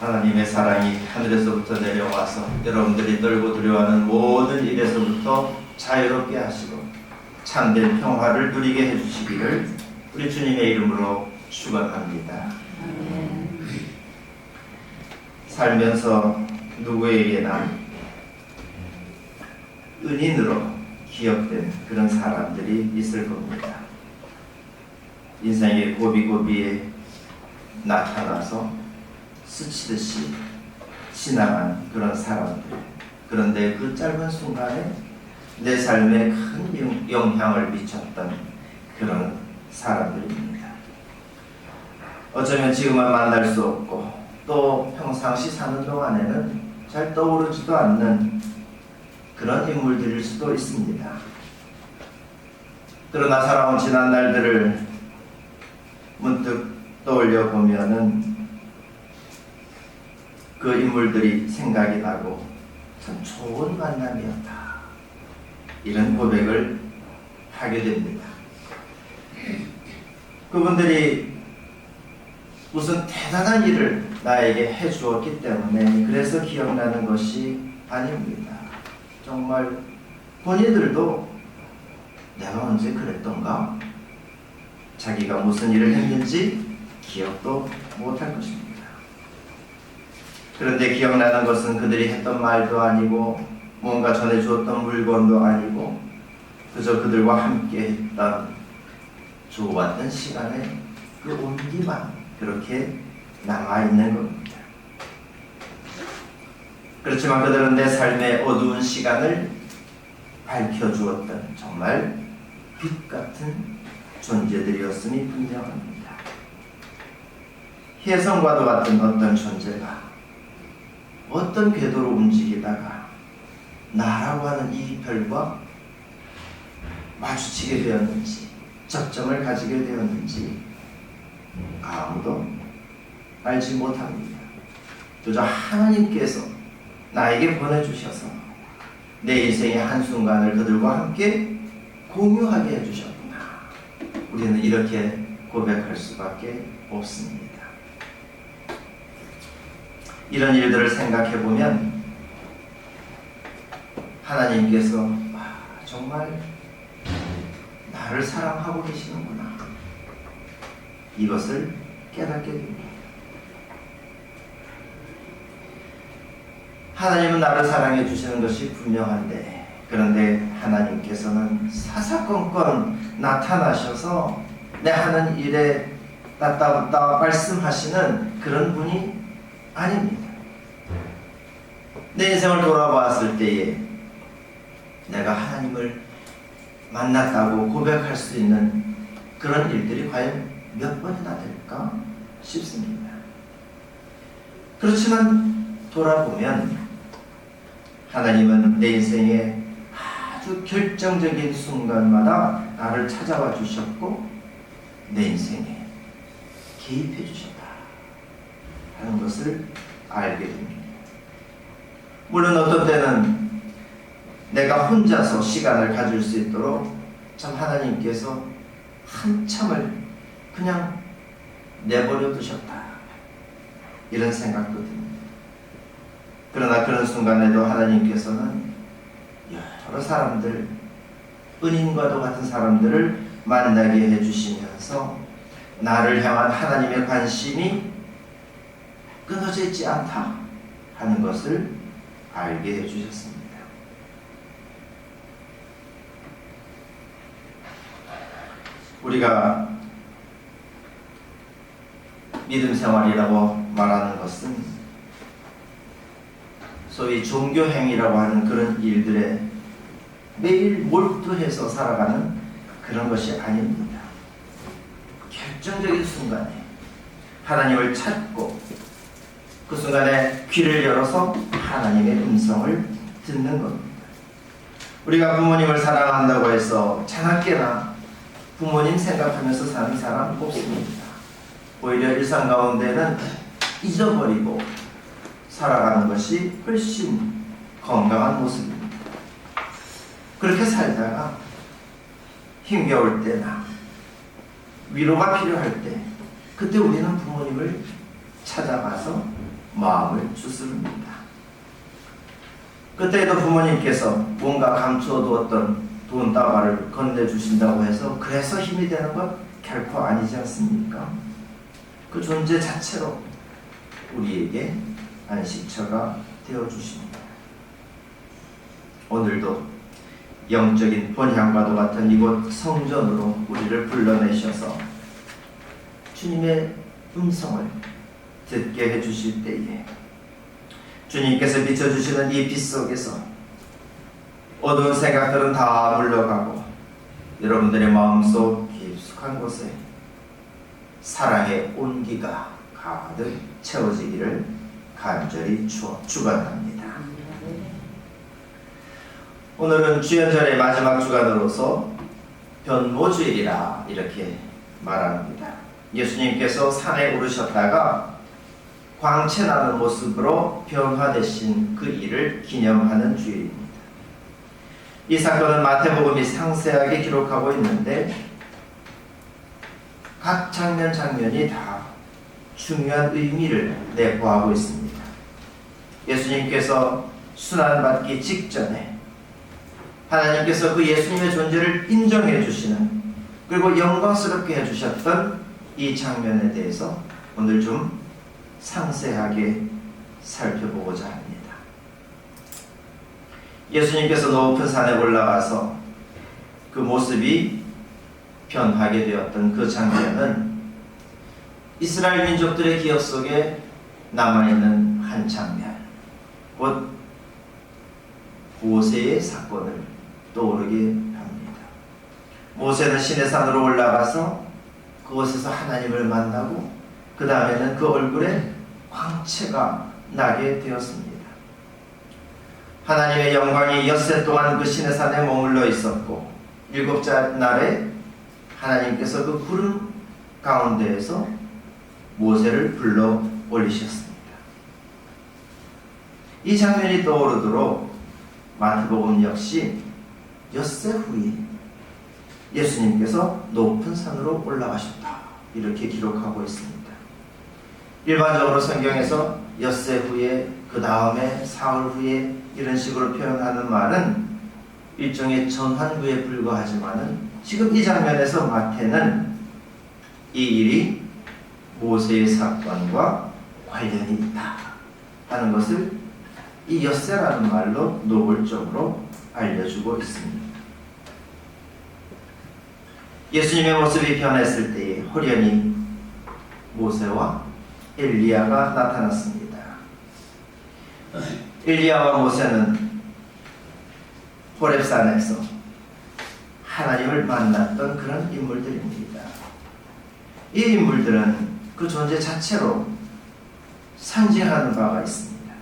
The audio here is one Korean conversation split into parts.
하나님의 사랑이 하늘에서부터 내려와서 여러분들이 떨고 두려워하는 모든 일에서부터 자유롭게 하시고 참된 평화를 누리게 해주시기를 우리 주님의 이름으로 축원합니다. 살면서 누구에게나 은인으로 기억된 그런 사람들이 있을 겁니다. 인생의 고비고비에 나타나서 스치듯이 지나간 그런 사람들. 그런데 그 짧은 순간에 내 삶에 큰 영향을 미쳤던 그런 사람들입니다. 어쩌면 지금은 만날 수 없고 또 평상시 사는 동안에는 잘 떠오르지도 않는 그런 인물들일 수도 있습니다. 그러나 살아온 지난 날들을 문득 떠올려 보면은 그 인물들이 생각이 나고 참 좋은 만남이었다. 이런 고백을 하게 됩니다. 그분들이 무슨 대단한 일을 나에게 해주었기 때문에 그래서 기억나는 것이 아닙니다. 정말 본인들도 내가 언제 그랬던가? 자기가 무슨 일을 했는지 기억도 못할 것입니다. 그런데 기억나는 것은 그들이 했던 말도 아니고 뭔가 전해주었던 물건도 아니고 그저 그들과 함께 했던 좋았던 시간의 그 온기만 그렇게 남아있는 겁니다. 그렇지만 그들은 내 삶의 어두운 시간을 밝혀주었던 정말 빛 같은 존재들이었음이 분명합니다. 혜성과도 같은 어떤 존재가 어떤 궤도로 움직이다가 나라고 하는 이 별과 마주치게 되었는지 접점을 가지게 되었는지 아무도 알지 못합니다. 그저 하나님께서 나에게 보내주셔서 내 인생의 한순간을 그들과 함께 공유하게 해주셨구나. 우리는 이렇게 고백할 수밖에 없습니다. 이런 일들을 생각해 보면 하나님께서 정말 나를 사랑하고 계시는구나. 이것을 깨닫게 됩니다. 하나님은 나를 사랑해 주시는 것이 분명한데 그런데 하나님께서는 사사건건 나타나셔서 내 하는 일에 따따붙다 말씀하시는 그런 분이 아닙니다. 내 인생을 돌아보았을 때에 내가 하나님을 만났다고 고백할 수 있는 그런 일들이 과연 몇 번이나 될까 싶습니다. 그렇지만 돌아보면 하나님은 내 인생의 아주 결정적인 순간마다 나를 찾아와 주셨고 내 인생에 개입해 주셨다 하는 것을 알게 됩니다. 물론 어떤 때는 내가 혼자서 시간을 가질 수 있도록 참 하나님께서 한참을 그냥 내버려 두셨다 이런 생각도 듭니다. 그러나 그런 순간에도 하나님께서는 여러 사람들, 은인과도 같은 사람들을 만나게 해주시면서 나를 향한 하나님의 관심이 끊어져 있지 않다 하는 것을 알게 해주셨습니다. 우리가 믿음 생활이라고 말하는 것은 소위 종교행위라고 하는 그런 일들에 매일 몰두해서 살아가는 그런 것이 아닙니다. 결정적인 순간에 하나님을 찾고 그 순간에 귀를 열어서 하나님의 음성을 듣는 겁니다. 우리가 부모님을 사랑한다고 해서 자나깨나 부모님 생각하면서 사는 사람 없습니다. 오히려 일상 가운데는 잊어버리고 살아가는 것이 훨씬 건강한 모습입니다. 그렇게 살다가 힘겨울 때나 위로가 필요할 때 그때 우리는 부모님을 찾아가서 마음을 추스릅니다. 그때에도 부모님께서 뭔가 감추어두었던 돈다발을 건네주신다고 해서 그래서 힘이 되는 것 결코 아니지 않습니까? 그 존재 자체로 우리에게 안식처가 되어주십니다. 오늘도 영적인 본향과도 같은 이곳 성전으로 우리를 불러내셔서 주님의 음성을 듣게 해주실 때에 주님께서 비춰주시는 이 빛 속에서 어두운 생각들은 다 물러가고 여러분들의 마음속 깊숙한 곳에 사랑의 온기가 가득 채워지기를 간절히 축원합니다. 오늘은 주연절의 마지막 주간으로서 변모주일이라 이렇게 말합니다. 예수님께서 산에 오르셨다가 광채나는 모습으로 변화되신 그 일을 기념하는 주일입니다. 이 사건은 마태복음이 상세하게 기록하고 있는데 각 장면이 다 중요한 의미를 내포하고 있습니다. 예수님께서 순환받기 직전에 하나님께서 그 예수님의 존재를 인정해 주시는 그리고 영광스럽게 해주셨던 이 장면에 대해서 오늘 좀 상세하게 살펴보고자 합니다. 예수님께서 높은 산에 올라가서 그 모습이 변하게 되었던 그 장면은 이스라엘 민족들의 기억 속에 남아있는 한 장면, 곧 모세의 사건을 떠오르게 합니다. 모세는 시내산으로 올라가서 그곳에서 하나님을 만나고 그 다음에는 그 얼굴에 광채가 나게 되었습니다. 하나님의 영광이 엿새 동안 그 시내산에 머물러 있었고 일곱째 날에 하나님께서 그 구름 가운데에서 모세를 불러 올리셨습니다. 이 장면이 떠오르도록 마태복음 역시 엿새 후에 예수님께서 높은 산으로 올라가셨다 이렇게 기록하고 있습니다. 일반적으로 성경에서 엿새 후에 그 다음에 사흘 후에 이런 식으로 표현하는 말은 일종의 전환구에 불과하지만은 지금 이 장면에서 마태는 이 일이 모세의 사건과 관련이 있다 하는 것을 이 엿새라는 말로 노골적으로 알려주고 있습니다. 예수님의 모습이 변했을 때에 호련히 모세와 엘리야가 나타났습니다. 엘리야와 모세는 호렙산에서 하나님을 만났던 그런 인물들입니다. 이 인물들은 그 존재 자체로 상징하는 바가 있습니다.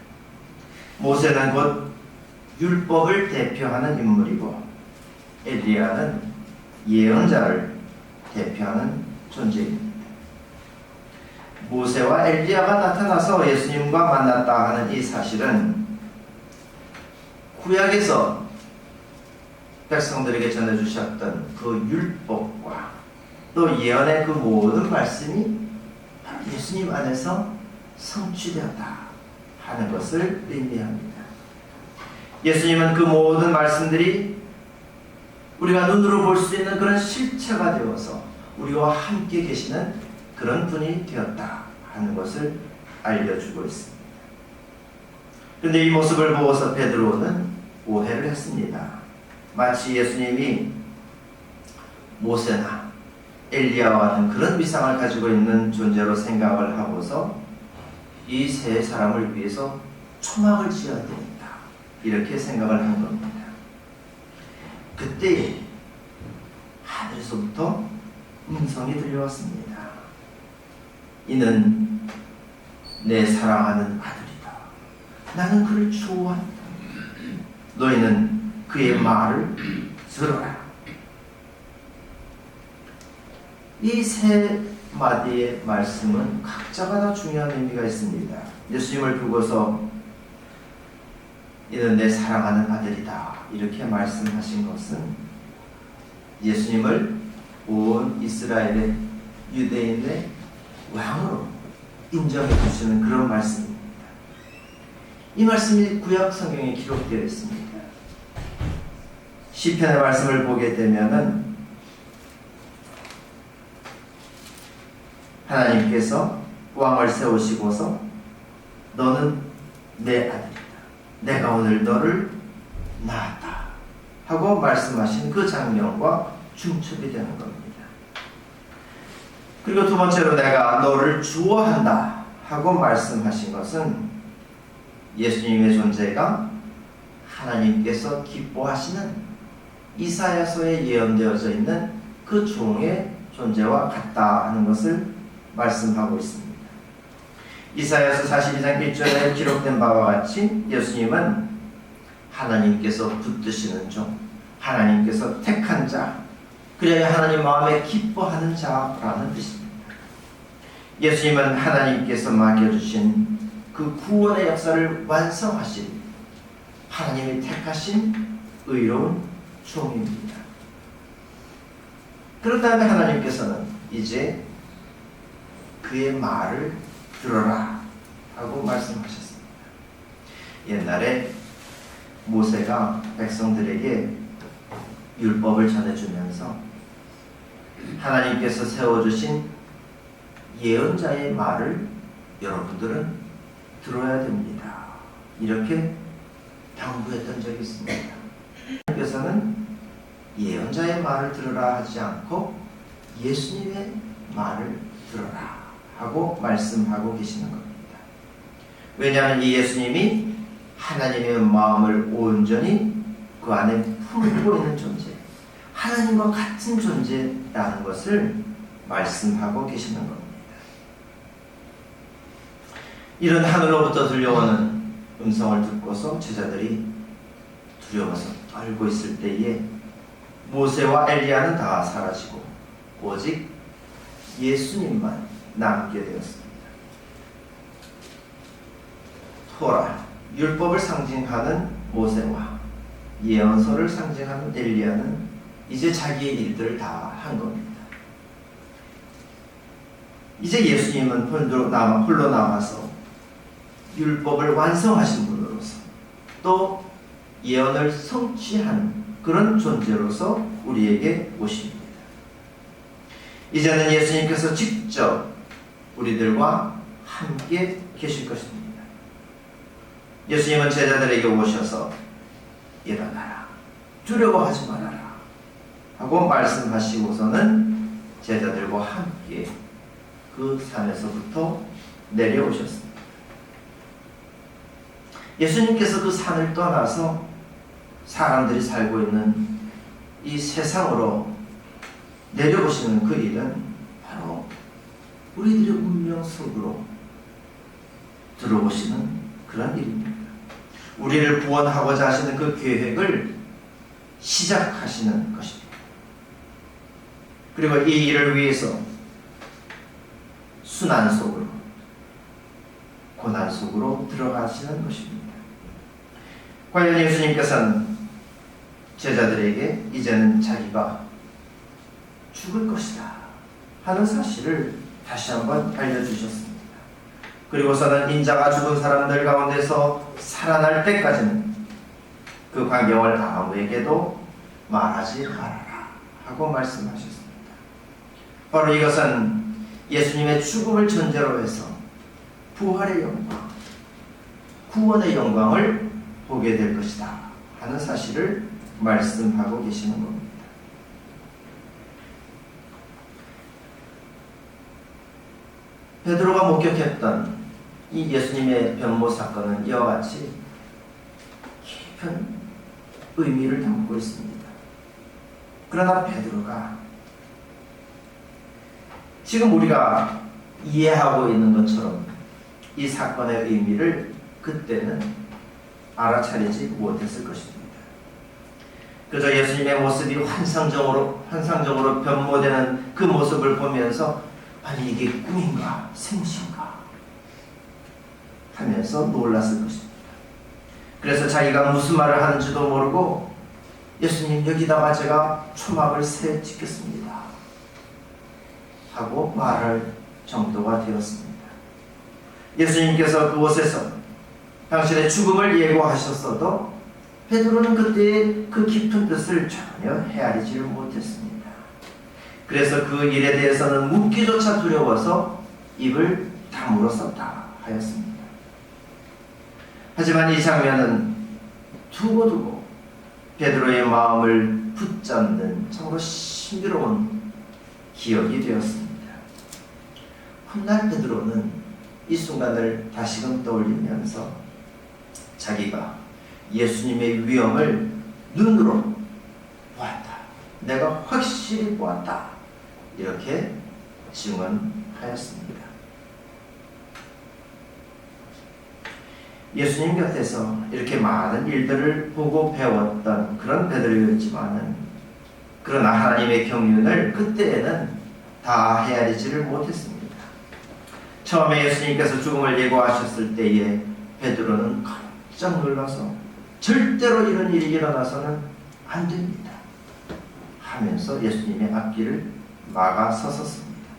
모세는 곧 율법을 대표하는 인물이고 엘리야는 예언자를 대표하는 존재입니다. 모세와 엘리야가 나타나서 예수님과 만났다 하는 이 사실은 구약에서 백성들에게 전해주셨던 그 율법과 또 예언의 그 모든 말씀이 예수님 안에서 성취되었다 하는 것을 의미합니다. 예수님은 그 모든 말씀들이 우리가 눈으로 볼 수 있는 그런 실체가 되어서 우리와 함께 계시는 그런 분이 되었다 하는 것을 알려주고 있습니다. 그런데 이 모습을 보고서 베드로는 오해를 했습니다. 마치 예수님이 모세나 엘리야와는 그런 위상을 가지고 있는 존재로 생각을 하고서 이 세 사람을 위해서 초막을 지어야 됩니다. 이렇게 생각을 한 겁니다. 그때 하늘에서부터 음성이 들려왔습니다. 이는 내 사랑하는 아들이다. 나는 그를 좋아한다. 너희는 그의 말을 들어라. 이 세 마디의 말씀은 각자가 다 중요한 의미가 있습니다. 예수님을 두고서 이는 내 사랑하는 아들이다 이렇게 말씀하신 것은 예수님을 온 이스라엘의 유대인의 왕으로 인정해 주시는 그런 말씀입니다. 이 말씀이 구약 성경에 기록되어 있습니다. 시편의 말씀을 보게 되면은 하나님께서 왕을 세우시고서 너는 내 아들이다. 내가 오늘 너를 낳았다. 하고 말씀하신 그 장면과 중첩이 되는 겁니다. 그리고 두 번째로 내가 너를 주어한다 하고 말씀하신 것은 예수님의 존재가 하나님께서 기뻐하시는 이사야서에 예언되어져 있는 그 종의 존재와 같다 하는 것을 말씀하고 있습니다. 이사야서 42장 1절에 기록된 바와 같이 예수님은 하나님께서 붙드시는 종, 하나님께서 택한 자, 그래야 하나님 마음에 기뻐하는 자라는 뜻입니다. 예수님은 하나님께서 맡겨주신 그 구원의 역사를 완성하신 하나님이 택하신 의로운 종입니다. 그런 다음에 하나님께서는 이제 그의 말을 들어라 하고 말씀하셨습니다. 옛날에 모세가 백성들에게 율법을 전해주면서 하나님께서 세워주신 예언자의 말을 여러분들은 들어야 됩니다. 이렇게 당부했던 적이 있습니다. 하나님께서는 예언자의 말을 들으라 하지 않고 예수님의 말을 들어라 하고 말씀하고 계시는 겁니다. 왜냐하면 이 예수님이 하나님의 마음을 온전히 그 안에 품고 있는 존재, 하나님과 같은 존재라는 것을 말씀하고 계시는 겁니다. 이런 하늘로부터 들려오는 음성을 듣고서 제자들이 두려워서 떨고 있을 때에 모세와 엘리야는 다 사라지고 오직 예수님만 남게 되었습니다. 토라, 율법을 상징하는 모세와 예언서를 상징하는 엘리야는 이제 자기의 일들을 다 한 겁니다. 이제 예수님은 홀로 남아서 율법을 완성하신 분으로서 또 예언을 성취하는 그런 존재로서 우리에게 오십니다. 이제는 예수님께서 직접 우리들과 함께 계실 것입니다. 예수님은 제자들에게 오셔서 일어나라, 두려워하지 말아라 하고 말씀하시고서는 제자들과 함께 그 산에서부터 내려오셨습니다. 예수님께서 그 산을 떠나서 사람들이 살고 있는 이 세상으로 내려오시는 그 일은 바로 우리들의 운명 속으로 들어오시는 그런 일입니다. 우리를 구원하고자 하시는 그 계획을 시작하시는 것입니다. 그리고 이 일을 위해서 순환 속으로, 고난 속으로 들어가시는 것입니다. 과연 예수님께서는 제자들에게 이제는 자기가 죽을 것이다 하는 사실을 다시 한번 알려주셨습니다. 그리고서는 인자가 죽은 사람들 가운데서 살아날 때까지는 그 광경을 아무에게도 말하지 말아라 하고 말씀하셨습니다. 바로 이것은 예수님의 죽음을 전제로 해서 부활의 영광, 구원의 영광을 보게 될 것이다 하는 사실을 말씀하고 계시는 겁니다. 베드로가 목격했던 이 예수님의 변모 사건은 이와 같이 깊은 의미를 담고 있습니다. 그러나 베드로가 지금 우리가 이해하고 있는 것처럼 이 사건의 의미를 그때는 알아차리지 못했을 것입니다. 그저 예수님의 모습이 환상적으로 변모되는 그 모습을 보면서 아니 이게 꿈인가 생신가 하면서 놀랐을 것입니다. 그래서 자기가 무슨 말을 하는지도 모르고 예수님 여기다가 제가 초막을 새 짓겠습니다 하고 말할 정도가 되었습니다. 예수님께서 그곳에서 당신의 죽음을 예고하셨어도 베드로는 그때 그 깊은 뜻을 전혀 헤아리지를 못했습니다. 그래서 그 일에 대해서는 묻기조차 두려워서 입을 다물었었다 하였습니다. 하지만 이 장면은 두고두고 베드로의 마음을 붙잡는 참으로 신비로운 기억이 되었습니다. 훗날 베드로는 이 순간을 다시금 떠올리면서 자기가 예수님의 위엄을 눈으로 보았다. 내가 확실히 보았다. 이렇게 증언하였습니다. 예수님 곁에서 이렇게 많은 일들을 보고 배웠던 그런 베드로였지만은 그러나 하나님의 경륜을 그때에는 다 헤아리지를 못했습니다. 처음에 예수님께서 죽음을 예고하셨을 때에 베드로는 깜짝 놀라서 절대로 이런 일이 일어나서는 안 됩니다 하면서 예수님의 앞길을 막아섰습니다.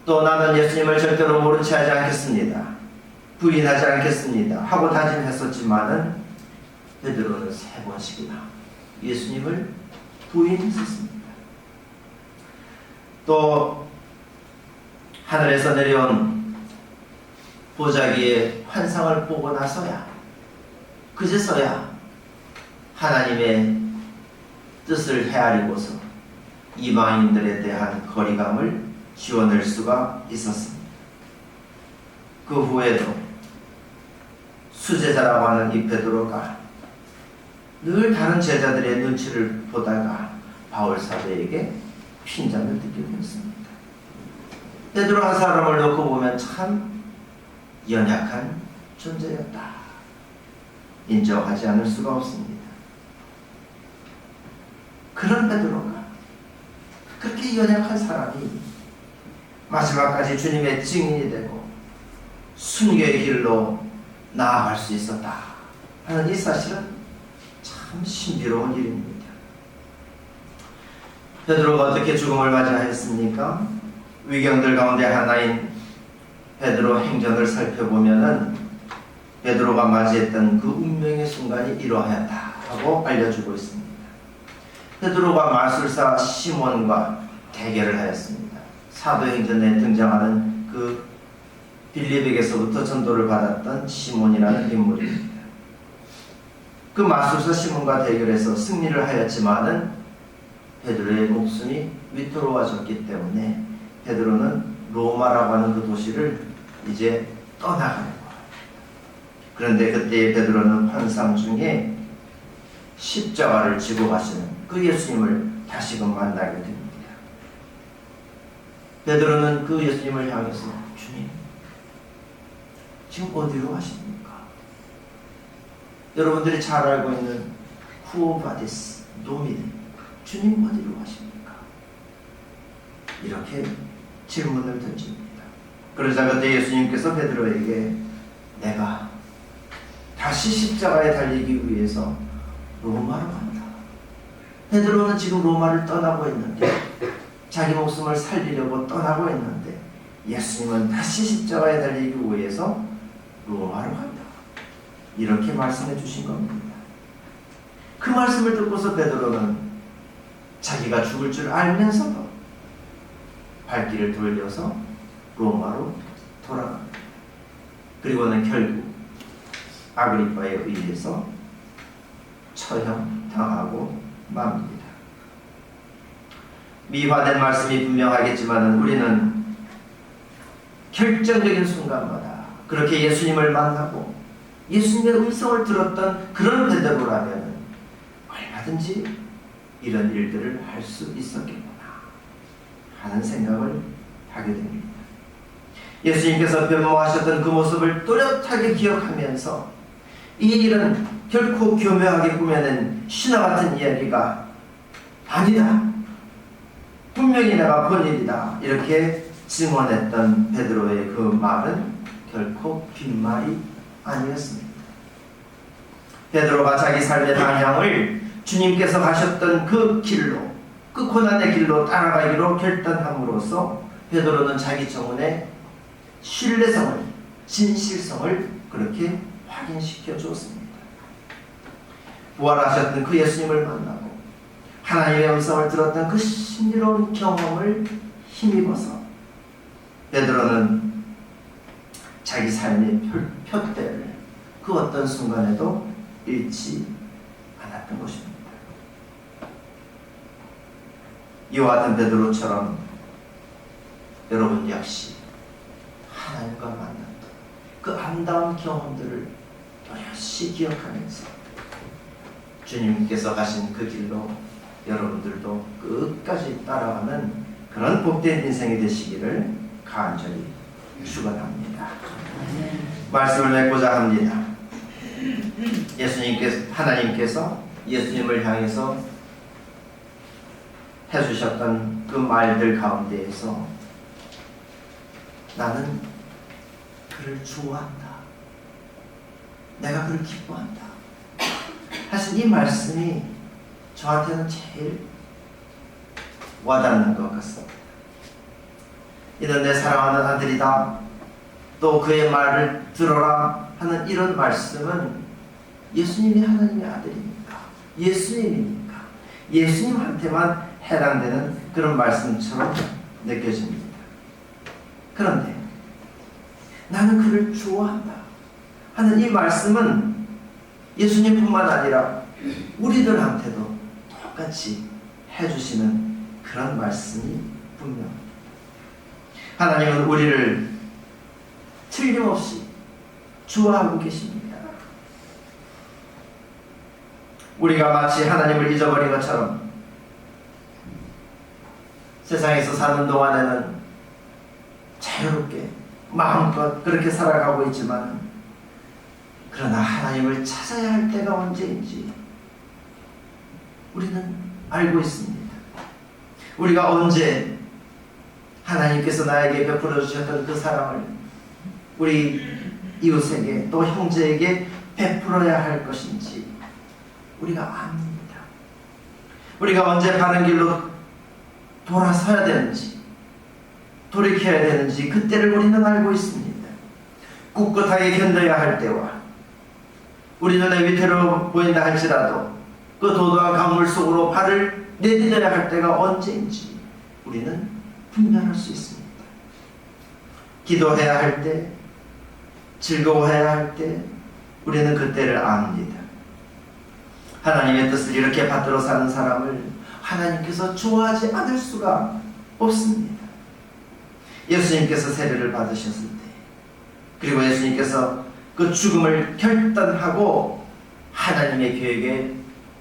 또 나는 예수님을 절대로 모른 채 하지 않겠습니다. 부인하지 않겠습니다 하고 다짐했었지만은 베드로는 3번씩이나 예수님을 부인했었습니다. 또 하늘에서 내려온 보자기의 환상을 보고 나서야 그제서야 하나님의 뜻을 헤아리고서 이방인들에 대한 거리감을 지워낼 수가 있었습니다. 그 후에도 수제자라고 하는 이 베드로가 늘 다른 제자들의 눈치를 보다가 바울 사도에게 핀잔을 듣게 되었습니다. 베드로 한 사람을 놓고 보면 참 연약한 존재였다. 인정하지 않을 수가 없습니다. 그런 베드로가 그렇게 연약한 사람이 마지막까지 주님의 증인이 되고 순교의 길로 나아갈 수 있었다 하는 이 사실은 참 신비로운 일입니다. 베드로가 어떻게 죽음을 맞이하였습니까? 위경들 가운데 하나인 베드로 행전을 살펴보면은 베드로가 맞이했던 그 운명의 순간이 이러하였다 하고 알려주고 있습니다. 베드로가 마술사 시몬과 대결을 하였습니다. 사도행전에 등장하는 그 빌립에게서부터 전도를 받았던 시몬이라는 인물입니다. 그 마술사 시몬과 대결해서 승리를 하였지만은 베드로의 목숨이 위태로워졌기 때문에 베드로는 로마라고 하는 그 도시를 이제 떠나가는 거예요. 그런데 그때 베드로는 환상 중에 십자가를 지고 가시는 그 예수님을 다시금 만나게 됩니다. 베드로는 그 예수님을 향해서 주님, 지금 어디로 가십니까? 여러분들이 잘 알고 있는 쿠오바디스 노미네, 주님 어디로 가십니까? 이렇게 질문을 던집니다. 그러자 그때 예수님께서 베드로에게 내가 다시 십자가에 달리기 위해서 로마로 간다. 베드로는 지금 로마를 떠나고 있는데, 자기 목숨을 살리려고 떠나고 있는데 예수님은 다시 십자가에 달리기 위해서 로마로 간다. 이렇게 말씀해 주신 겁니다. 그 말씀을 듣고서 베드로는 자기가 죽을 줄 알면서도 발길을 돌려서 로마로 돌아갑니다. 그리고는 결국 아그리빠에 의해서 처형당하고 맙니다. 미화된 말씀이 분명하겠지만 우리는 결정적인 순간마다 그렇게 예수님을 만나고 예수님의 음성을 들었던 그런 베드로라면 얼마든지 이런 일들을 할 수 있었겠구나 하는 생각을 하게 됩니다. 예수님께서 변모하셨던 그 모습을 또렷하게 기억하면서 이 일은 결코 교묘하게 꾸며낸 신화 같은 이야기가 아니다, 분명히 내가 본 일이다, 이렇게 증언했던 베드로의 그 말은 결코 빈말이 아니었습니다. 베드로가 자기 삶의 방향을 주님께서 가셨던 그 길로, 그 고난의 길로 따라가기로 결단함으로써 베드로는 자기 정원에 신뢰성을, 진실성을 그렇게 확인시켜 주었습니다. 부활하셨던 그 예수님을 만나고 하나님의 음성을 들었던 그 신비로운 경험을 힘입어서 베드로는 자기 삶의 표대를 그 어떤 순간에도 잃지 않았던 것입니다. 이와 같은 베드로처럼 여러분 역시 하나님과 만났던 그 아름다운 경험들을 또렷이 기억하면서 주님께서 가신 그 길로 여러분들도 끝까지 따라가는 그런 복된 인생이 되시기를 간절히 축원합니다. 말씀을 맺고자 합니다. 하나님께서 예수님을 향해서 해주셨던 그 말들 가운데에서 나는 그를 좋아한다, 내가 그를 기뻐한다 하신 이 말씀이 저한테는 제일 와닿는 것 같습니다. 이는 내 사랑하는 아들이다, 또 그의 말을 들어라 하는 이런 말씀은 예수님이 하나님의 아들입니까? 예수님입니까? 예수님한테만 해당되는 그런 말씀처럼 느껴집니다. 그런데 나는 그를 좋아한다 하는 이 말씀은 예수님뿐만 아니라 우리들한테도 똑같이 해주시는 그런 말씀이 분명합니다. 하나님은 우리를 틀림없이 좋아하고 계십니다. 우리가 마치 하나님을 잊어버린 것처럼 세상에서 사는 동안에는 자유롭게 마음껏 그렇게 살아가고 있지만, 그러나 하나님을 찾아야 할 때가 언제인지 우리는 알고 있습니다. 우리가 언제 하나님께서 나에게 베풀어 주셨던 그 사랑을 우리 이웃에게 또 형제에게 베풀어야 할 것인지 우리가 압니다. 우리가 언제 바른 길로 돌아서야 되는지, 돌이켜야 되는지 그때를 우리는 알고 있습니다. 꿋꿋하게 견뎌야 할 때와 우리 눈에 위태로워 보인다 할지라도 그 도도한 강물 속으로 발을 내딛어야 할 때가 언제인지 우리는 분별할 수 있습니다. 기도해야 할 때, 즐거워해야 할 때 우리는 그때를 압니다. 하나님의 뜻을 이렇게 받들어 사는 사람을 하나님께서 좋아하지 않을 수가 없습니다. 예수님께서 세례를 받으셨을 때, 그리고 예수님께서 그 죽음을 결단하고 하나님의 계획에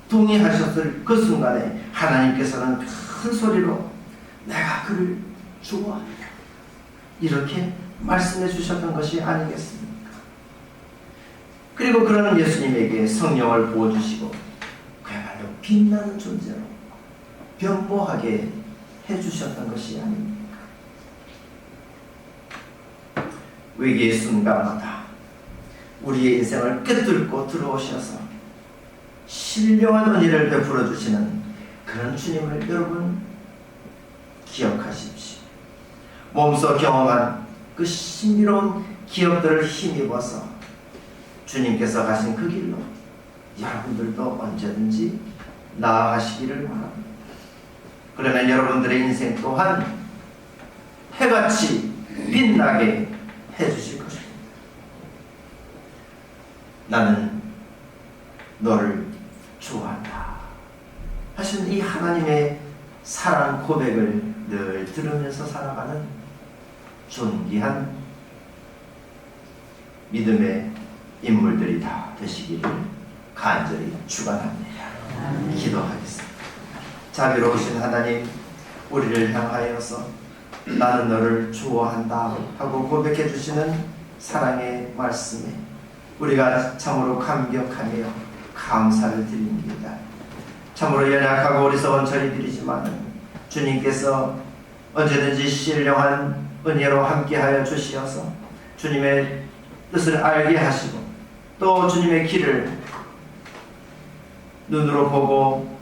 동의하셨을 그 순간에 하나님께서는 큰 소리로 내가 그를 좋아한다 이렇게 말씀해 주셨던 것이 아니겠습니까? 그리고 그런 예수님에게 성령을 부어주시고 그야말로 빛나는 존재로 변모하게 해주셨던 것이 아닙니까? 위기의 순간마다 우리의 인생을 꿰뚫고 들어오셔서 신령한 은혜를 베풀어 주시는 그런 주님을 여러분 기억하십시오. 몸소 경험한 그 신비로운 기억들을 힘입어서 주님께서 가신 그 길로 여러분들도 언제든지 나아가시기를 바랍니다. 그러면 여러분들의 인생 또한 해같이 빛나게 해주실 것입니다. 나는 너를 좋아한다 하신 이 하나님의 사랑 고백을 늘 들으면서 살아가는 존귀한 믿음의 인물들이 다 되시기를 간절히 축원합니다. 기도하겠습니다. 자비로우신 하나님, 우리를 향하여서 나는 너를 좋아한다 하고 고백해 주시는 사랑의 말씀에 우리가 참으로 감격하며 감사를 드립니다. 참으로 연약하고 어리석은 저희들이지만 주님께서 언제든지 신령한 은혜로 함께하여 주시어서 주님의 뜻을 알게 하시고 또 주님의 길을 눈으로 보고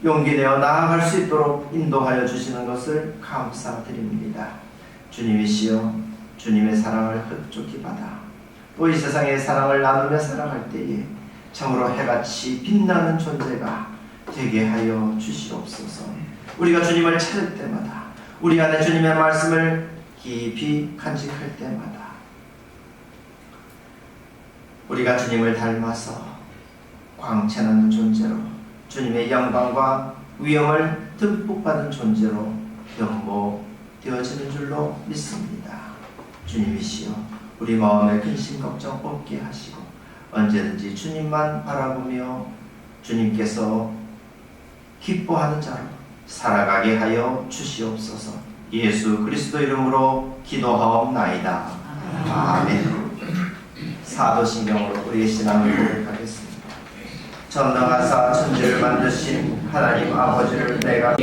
용기 내어 나아갈 수 있도록 인도하여 주시는 것을 감사드립니다. 주님이시여, 주님의 사랑을 흡족히 받아 또 이 세상의 사랑을 나누며 살아갈 때에 참으로 해같이 빛나는 존재가 되게 하여 주시옵소서. 우리가 주님을 찾을 때마다, 우리 안에 주님의 말씀을 깊이 간직할 때마다 우리가 주님을 닮아서 광채나는 존재로, 주님의 영광과 위엄을 듬뿍 받은 존재로 변모되어지는 줄로 믿습니다. 주님이시여 우리 마음의 근심 걱정 없게 하시고 언제든지 주님만 바라보며 주님께서 기뻐하는 자로 살아가게 하여 주시옵소서. 예수 그리스도 이름으로 기도하옵나이다. 아멘. 사도신경으로 우리의 신앙을 고백하겠습니다. 전능하사 천지를 만드신 하나님 아버지를 내가